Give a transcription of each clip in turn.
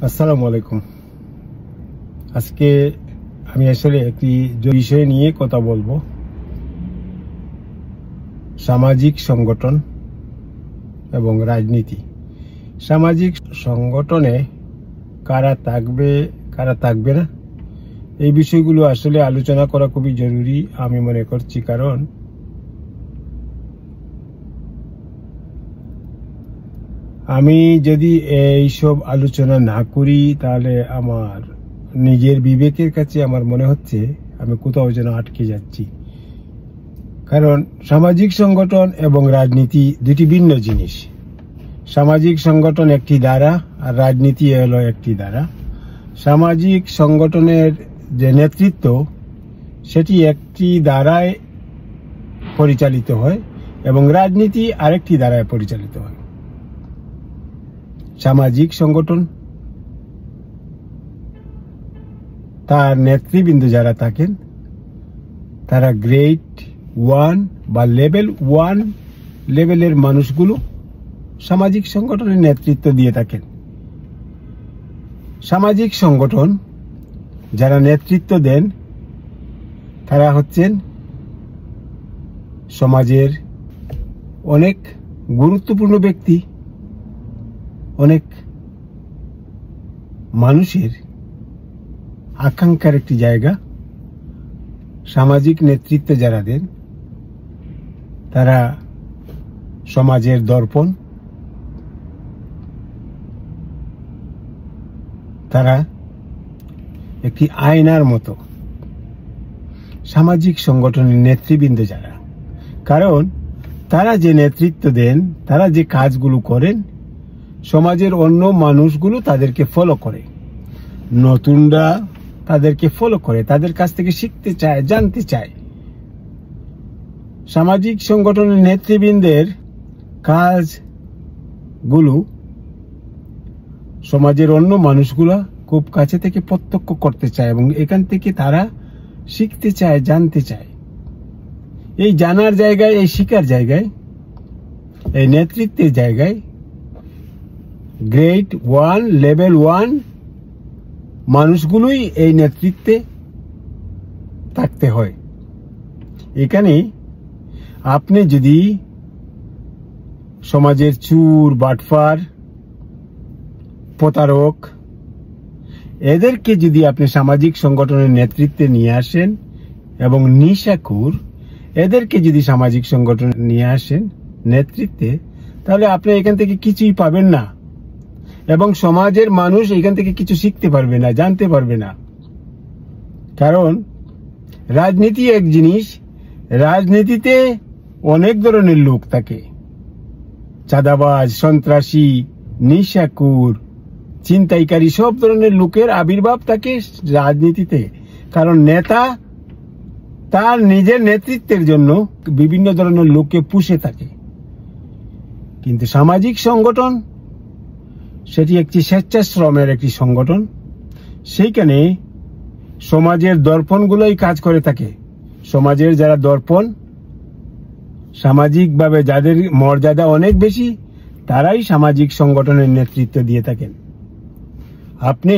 আসসালামু আলাইকুম। আজকে আমি আসলে একটি বিষয় নিয়ে কথা বলবো, সামাজিক সংগঠন এবং রাজনীতি। সামাজিক সংগঠনে কারা থাকবে কারা থাকবে না, এই বিষয়গুলো আসলে আলোচনা করা খুবই জরুরি আমি মনে করছি। কারণ আমি যদি এইসব আলোচনা না করি তাহলে আমার নিজের বিবেকের কাছে আমার মনে হচ্ছে আমি কোথাও যেন আটকে যাচ্ছি। কারণ সামাজিক সংগঠন এবং রাজনীতি দুটি ভিন্ন জিনিস। সামাজিক সংগঠন একটি ধারা আর রাজনীতি হলো একটি ধারা। সামাজিক সংগঠনের যে নেতৃত্ব সেটি একটি ধারায় পরিচালিত হয় এবং রাজনীতি আরেকটি ধারায় পরিচালিত হয়। সামাজিক সংগঠন তার নেতৃবৃন্দ যারা থাকেন তারা গ্রেড 1 বা লেভেল 1 লেভেলের মানুষগুলো সামাজিক সংগঠনের নেতৃত্ব দিয়ে থাকেন। সামাজিক সংগঠন যারা নেতৃত্ব দেন তারা হচ্ছেন সমাজের অনেক গুরুত্বপূর্ণ ব্যক্তি, অনেক মানুষের আকাঙ্ক্ষার একটি জায়গা। সামাজিক নেতৃত্ব যারা দেন তারা সমাজের দর্পণ, তারা একটি আয়নার মতো সামাজিক সংগঠনের নেতৃবৃন্দ যারা। কারণ তারা যে নেতৃত্ব দেন, তারা যে কাজগুলো করেন, সমাজের অন্য মানুষগুলো তাদেরকে ফলো করে, নতুনরা তাদেরকে ফলো করে, তাদের কাছ থেকে শিখতে চায়, জানতে চায়। সামাজিক সংগঠনের নেতৃবৃন্দের কাজগুলো সমাজের অন্য মানুষগুলো খুব কাছে থেকে প্রত্যক্ষ করতে চায় এবং এখান থেকে তারা শিখতে চায়, জানতে চায়। এই জানার জায়গায়, এই শিখার জায়গায়, এই নেতৃত্বের জায়গায় গ্রেড 1 লেভেল 1 মানুষগুলোই এই নেতৃত্বে থাকতে হয়। এখানে আপনি যদি সমাজের চুর, বাটফার, প্রতারক এদেরকে যদি আপনি সামাজিক সংগঠনের নেতৃত্বে নিয়ে আসেন এবং নিশাখোর এদেরকে যদি সামাজিক সংগঠনে নিয়ে আসেন নেতৃত্বে, তাহলে আপনি এখান থেকে কিছুই পাবেন না এবং সমাজের মানুষ এখান থেকে কিছু শিখতে পারবে না, জানতে পারবে না। কারণ রাজনীতি এক জিনিস, রাজনীতিতে অনেক ধরনের লোক থাকে, চাঁদাবাজ, সন্ত্রাসী, নিশাখোর, ছিনতাইকারী, সব ধরনের লোকের আবির্ভাব থাকে রাজনীতিতে। কারণ নেতা তার নিজের নেতৃত্বের জন্য বিভিন্ন ধরনের লোককে পুষে থাকে। কিন্তু সামাজিক সংগঠন সেটি একটি স্বেচ্ছাশ্রমের একটি সংগঠন। সেইখানে সমাজের দর্পণগুলোই কাজ করে থাকে। সমাজের যারা দর্পণ, সামাজিকভাবে যাদের মর্যাদা অনেক বেশি, তারাই সামাজিক সংগঠনের নেতৃত্ব দিয়ে থাকেন। আপনি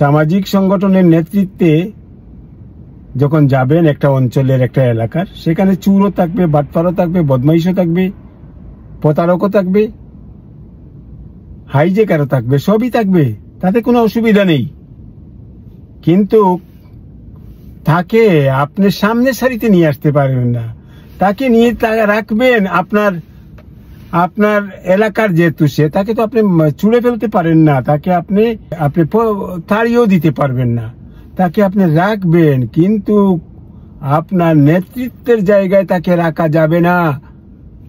সামাজিক সংগঠনের নেতৃত্বে যখন যাবেন একটা অঞ্চলের, একটা এলাকার, সেখানে চুরও থাকবে, বাটপারও থাকবে, বদমাইশও থাকবে, প্রতারকও থাকবে, হাইজেকারও থাকবে, সবই থাকবে, তাতে কোনো অসুবিধা নেই। কিন্তু তাকে আপনি সামনে সারিতে নিয়ে আসতে পারবেন না। তাকে নিয়ে রাখবেন আপনার এলাকার যেহেতু সে, তাকে তো আপনি ছুঁড়ে ফেলতে পারেন না, তাকে আপনি তাড়িয়েও দিতে পারবেন না। তাকে আপনি রাখবেন, কিন্তু আপনার নেতৃত্বের জায়গায় তাকে রাখা যাবে না।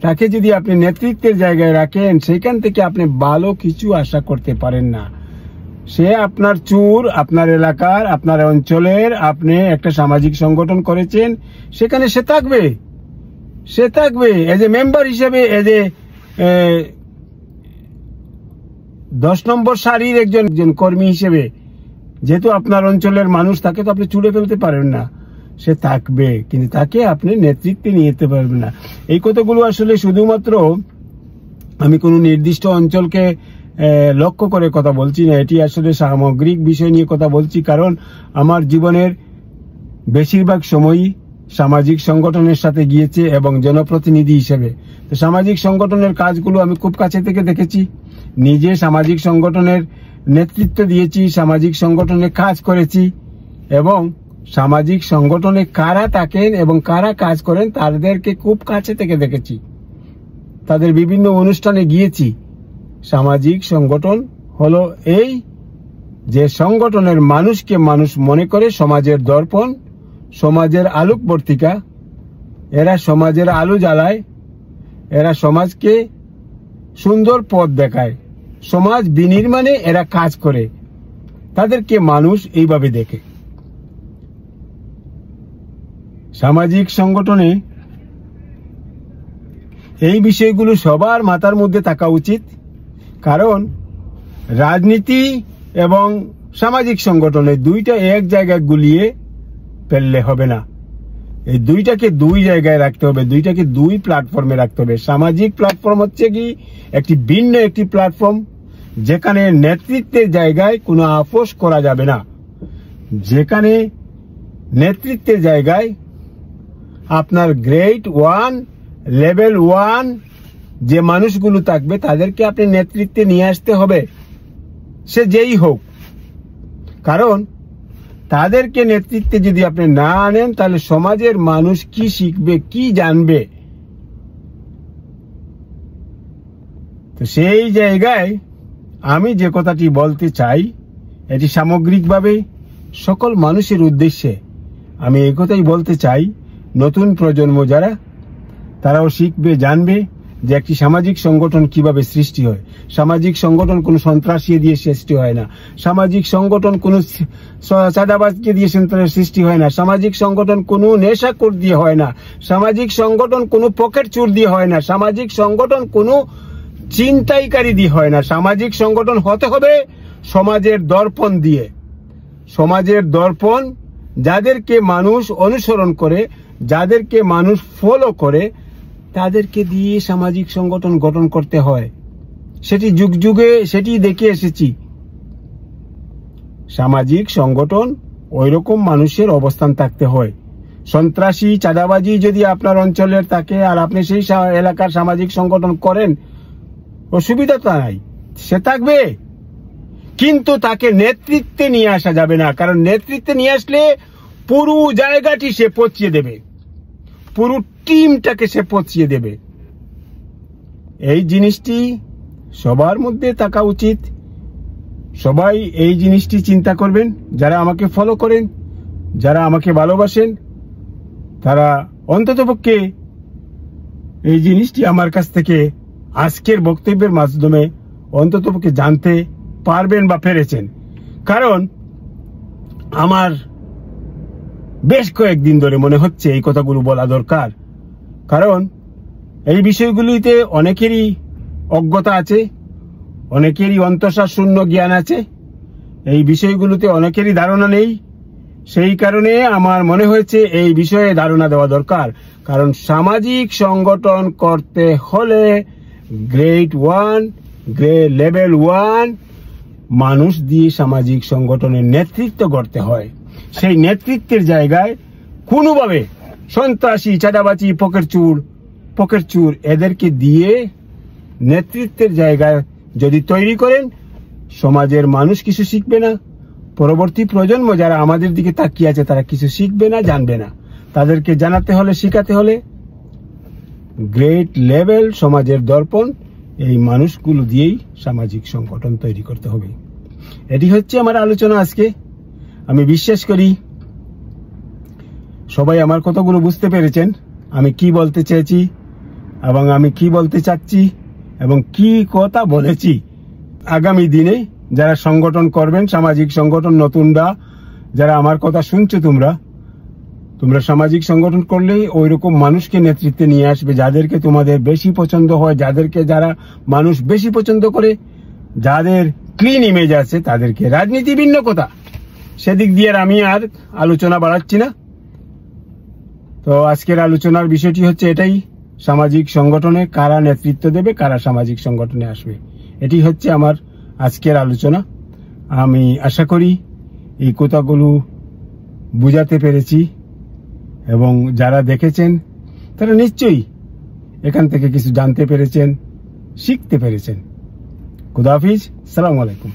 তাকে যদি আপনি নেতৃত্বের জায়গায় রাখেন, সেখান থেকে আপনি ভালো কিছু আশা করতে পারেন না। সে আপনার চুর, আপনার এলাকার, আপনার অঞ্চলের, আপনি একটা সামাজিক সংগঠন করেছেন, সেখানে সে থাকবে এজ এ মেম্বার হিসেবে, এজ এ 10 নম্বর সারির একজন কর্মী হিসেবে। যেহেতু আপনার অঞ্চলের মানুষ, তাকে তো আপনি ছুড়ে ফেলতে পারেন না, সে থাকবে, কিন্তু তাকে আপনি নেতৃত্বে নিয়ে যেতে পারবেন না। এই কথাগুলো আসলে শুধুমাত্র আমি কোনো নির্দিষ্ট অঞ্চলকে লক্ষ্য করে কথা বলছি না, এটি আসলে সামগ্রিক বিষয় নিয়ে কথা বলছি। কারণ আমার জীবনের বেশিরভাগ সময়ই সামাজিক সংগঠনের সাথে গিয়েছে এবং জনপ্রতিনিধি হিসেবে। তো সামাজিক সংগঠনের কাজগুলো আমি খুব কাছে থেকে দেখেছি, নিজে সামাজিক সংগঠনের নেতৃত্ব দিয়েছি, সামাজিক সংগঠনে কাজ করেছি এবং সামাজিক সংগঠনে কারা থাকেন এবং কারা কাজ করেন তাদেরকে খুব কাছে থেকে দেখেছি, তাদের বিভিন্ন অনুষ্ঠানে গিয়েছি। সামাজিক সংগঠন হলো এই যে সংগঠনের মানুষকে মানুষ মনে করে সমাজের দর্পণ, সমাজের আলোকবর্তিকা। এরা সমাজের আলো জ্বালায়, এরা সমাজকে সুন্দর পথ দেখায়, সমাজ বিনির্মাণে এরা কাজ করে, তাদেরকে মানুষ এইভাবে দেখে। সামাজিক সংগঠনে এই বিষয়গুলো সবার মাথার মধ্যে থাকা উচিত। কারণ রাজনীতি এবং সামাজিক সংগঠনে দুইটা এক জায়গায় গুলিয়ে ফেললে হবে না, এই দুইটাকে দুই জায়গায় রাখতে হবে, দুইটাকে দুই প্ল্যাটফর্মে রাখতে হবে। সামাজিক প্ল্যাটফর্ম হচ্ছে কি একটি ভিন্ন একটি প্ল্যাটফর্ম, যেখানে নেতৃত্বের জায়গায় কোনো আপোষ করা যাবে না, যেখানে নেতৃত্বের জায়গায় আপনার গ্রেড 1 লেভেল 1 যে মানুষগুলো থাকবে তাদেরকে আপনি নেতৃত্বে নিয়ে আসতে হবে, সে যেই হোক। কারণ তাদেরকে নেতৃত্বে যদি আপনি না আনেন তাহলে সমাজের মানুষ কি শিখবে, কি জানবে? তো সেই জায়গায় আমি যে কথাটি বলতে চাই, এটি সামগ্রিকভাবে সকল মানুষের উদ্দেশ্যে আমি এই কথাই বলতে চাই। নতুন প্রজন্ম যারা, তারাও শিখবে, জানবে যে একটি সামাজিক সংগঠন কিভাবে সৃষ্টি হয়। সামাজিক সংগঠন কোনো সন্ত্রাসী দিয়ে সৃষ্টি হয় না, সামাজিক সংগঠন কোনো চাঁদাবাজকে দিয়ে সৃষ্টি হয় না, সামাজিক সংগঠন কোনো নেশাখোর দিয়ে হয় না, সামাজিক সংগঠন কোনো পকেট চোর দিয়ে হয় না, সামাজিক সংগঠন কোনো ছিনতাইকারী দিয়ে হয় না। সামাজিক সংগঠন হতে হবে সমাজের দর্পণ দিয়ে। সমাজের দর্পণ, যাদেরকে মানুষ অনুসরণ করে, যাদেরকে মানুষ ফলো করে, তাদেরকে দিয়ে সামাজিক সংগঠন গঠন করতে হয়। সেটি যুগ যুগে সেটি দেখে এসেছি। সামাজিক সংগঠন ওইরকম মানুষের অবস্থান থাকতে হয়। সন্ত্রাসী চাঁদাবাজি যদি আপনার অঞ্চলের থাকে আর আপনি সেই এলাকার সামাজিক সংগঠন করেন, অসুবিধা তো নাই, সে থাকবে, কিন্তু তাকে নেতৃত্বে নিয়ে আসা যাবে না। কারণ নেতৃত্বে নিয়ে আসলে পুরো জায়গাটি সে পচিয়ে দেবে, পুরো টিমটাকে সে পচিয়ে দেবে। এই জিনিসটি সবার মধ্যে থাকা উচিত। সবাই এই জিনিসটি চিন্তা করবেন। যারা আমাকে ফলো করেন, যারা আমাকে ভালোবাসেন, তারা অন্ততপক্ষে এই জিনিসটি আমার কাছ থেকে আজকের বক্তব্যের মাধ্যমে অন্ততপক্ষে জানতে পারবেন বা পেরেছেন। কারণ আমার বেশ কয়েকদিন ধরে মনে হচ্ছে এই কথাগুলো বলা দরকার। কারণ এই বিষয়গুলিতে অনেকেরই অজ্ঞতা আছে, অনেকেরই অন্তঃসার শূন্য জ্ঞান আছে, এই বিষয়গুলোতে অনেকেরই ধারণা নেই। সেই কারণে আমার মনে হয়েছে এই বিষয়ে ধারণা দেওয়া দরকার। কারণ সামাজিক সংগঠন করতে হলে গ্রেড 1 লেভেল 1 মানুষ দিয়ে সামাজিক সংগঠনের নেতৃত্ব করতে হয়। সেই নেতৃত্বের জায়গায় কোনোভাবে সন্ত্রাসী, চাঁদাবাজি, পকেট চুর এদেরকে দিয়ে নেতৃত্বের জায়গায় যদি তৈরি করেন, সমাজের মানুষ কিছু শিখবে না। পরবর্তী প্রজন্ম যারা আমাদের দিকে তাকিয়ে আছে তারা কিছু শিখবে না, জানবে না। তাদেরকে জানাতে হলে, শিখাতে হলে গ্রেট লেভেল সমাজের দর্পণ, এই মানুষগুলো দিয়েই সামাজিক সংগঠন তৈরি করতে হবে। এটি হচ্ছে আমার আলোচনা আজকে। আমি বিশ্বাস করি সবাই আমার কথাগুলো বুঝতে পেরেছেন, আমি কি বলতে চেয়েছি এবং আমি কি বলতে চাচ্ছি এবং কি কথা বলেছি। আগামী দিনে যারা সংগঠন করবেন, সামাজিক সংগঠন, নতুনরা যারা আমার কথা শুনছো, তোমরা সামাজিক সংগঠন করলেই ওই রকম মানুষকে নেতৃত্বে নিয়ে আসবে যাদেরকে তোমাদের বেশি পছন্দ হয়, যাদেরকে যারা মানুষ বেশি পছন্দ করে, যাদের ক্লিন ইমেজ আছে তাদেরকে। রাজনীতি ভিন্ন কথা, সেদিক দিয়ে আমি আর আলোচনা বাড়াচ্ছি না। তো আজকের আলোচনার বিষয়টি হচ্ছে এটাই, সামাজিক সংগঠনে কারা নেতৃত্ব দেবে, কারা সামাজিক সংগঠনে আসবে। এটি হচ্ছে আমার আজকের আলোচনা। আমি আশা করি এই কথাগুলো বুঝাতে পেরেছি এবং যারা দেখেছেন তারা নিশ্চয়ই এখান থেকে কিছু জানতে পেরেছেন, শিখতে পেরেছেন। খুদা হাফিজ, সালামু আলাইকুম।